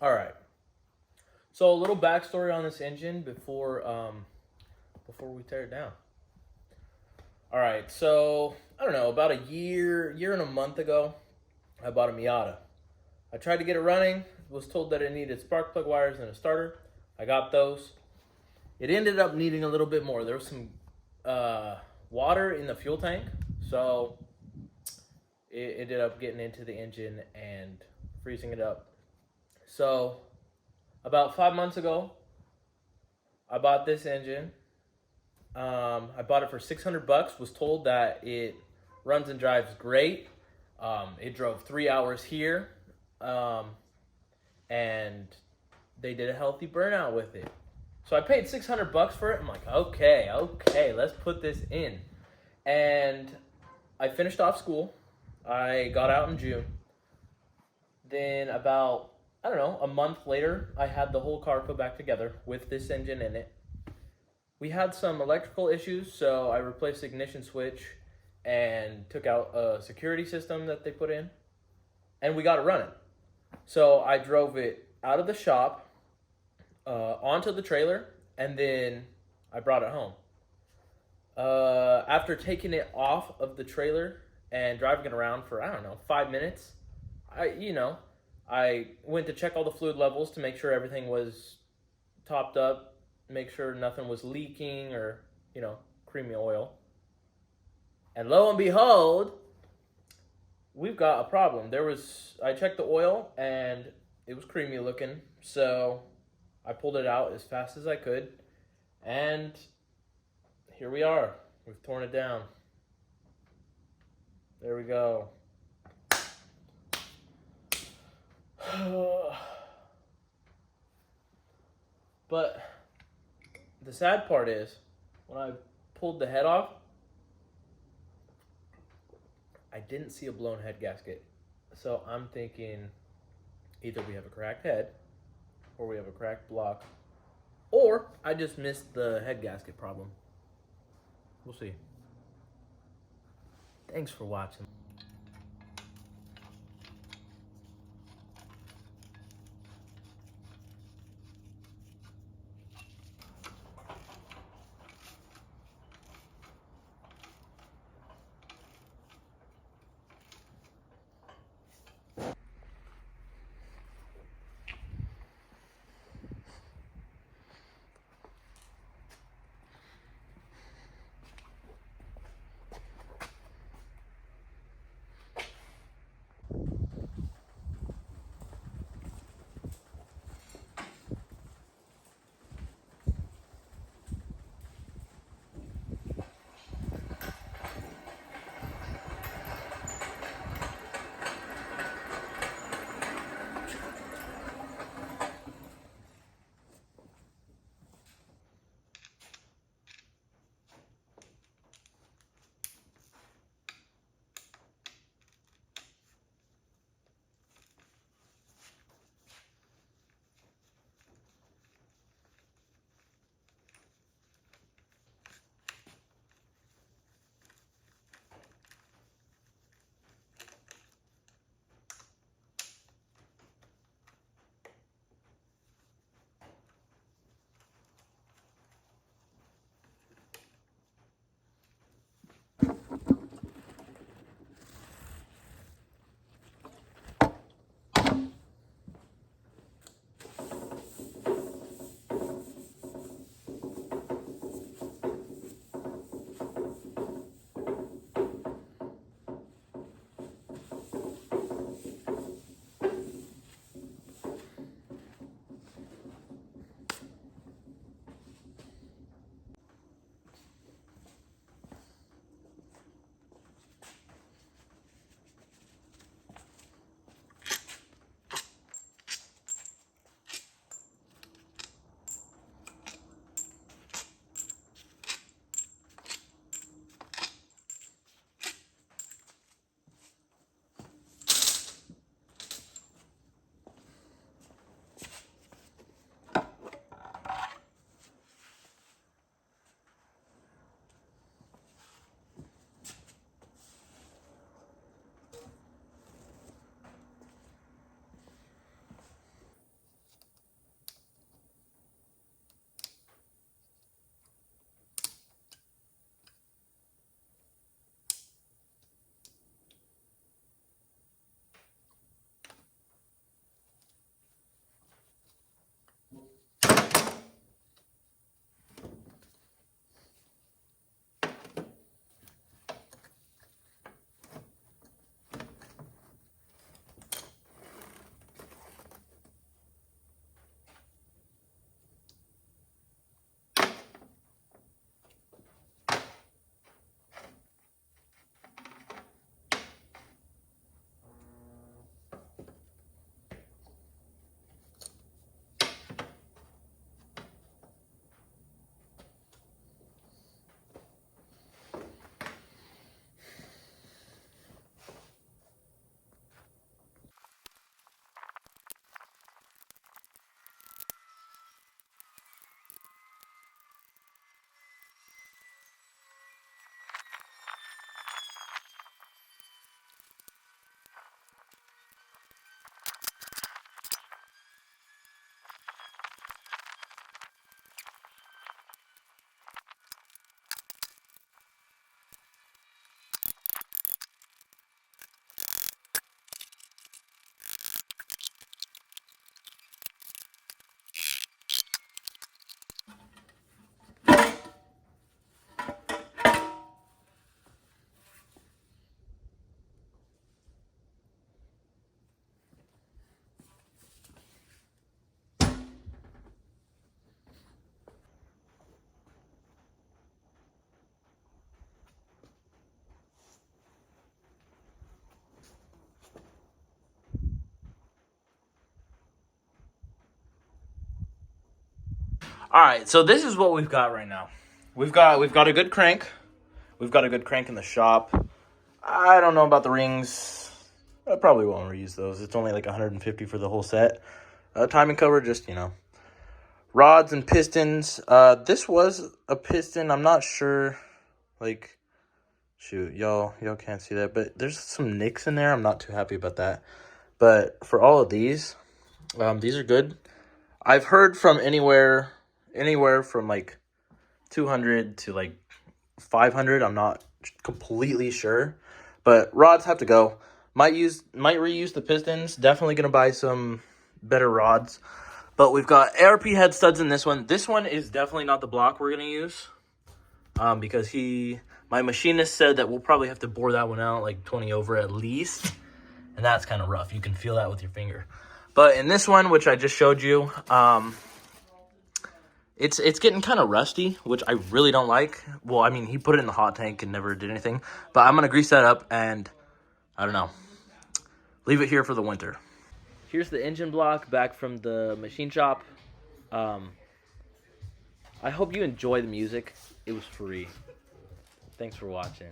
All right. So a little backstory on this engine before we tear it down. All right. So I don't know, about a year and a month ago, I bought a Miata. I tried to get it running. Was told that it needed spark plug wires and a starter. I got those. It ended up needing a little bit more. There was some water in the fuel tank, so it ended up getting into the engine and freezing it up. So about 5 months ago, I bought this engine. I bought it for $600. Was told that it runs and drives great. It drove 3 hours here, and they did a healthy burnout with it. So I paid $600 for it. I'm like, okay, let's put this in. And I finished off school. I got out in June. Then about, I don't know, a month later, I had the whole car put back together with this engine in it. We had some electrical issues, so I replaced the ignition switch and took out a security system that they put in, and we got it running. So I drove it out of the shop onto the trailer, and then I brought it home. After taking it off of the trailer and driving it around for, I don't know, 5 minutes, I went to check all the fluid levels to make sure everything was topped up, make sure nothing was leaking or, creamy oil. And lo and behold, we've got a problem. I checked the oil and it was creamy looking, so I pulled it out as fast as I could, and here we are. We've torn it down. There we go. But the sad part is, when I pulled the head off, I didn't see a blown head gasket. So I'm thinking either we have a cracked head, or we have a cracked block, or I just missed the head gasket problem. We'll see. Thanks for watching. All right, so this is what we've got right now. We've got a good crank. We've got a good crank in the shop. I don't know about the rings. I probably won't reuse those. It's only like 150 for the whole set. Timing cover, just, you know. Rods and pistons. This was a piston. I'm not sure. Like, shoot, y'all can't see that, but there's some nicks in there. I'm not too happy about that. But for all of these are good. I've heard from anywhere from like 200 to like 500. I'm not completely sure, but rods have to go. Might reuse the pistons. Definitely gonna buy some better rods. But we've got ARP head studs in this one. This one is definitely not the block we're gonna use, because my machinist said that we'll probably have to bore that one out like 20 over at least, and that's kind of rough. You can feel that with your finger. But in this one, which I just showed you, it's getting kind of rusty, which I really don't like. Well, I mean, he put it in the hot tank and never did anything. But I'm going to grease that up and, I don't know, leave it here for the winter. Here's the engine block back from the machine shop. I hope you enjoy the music. It was free. Thanks for watching.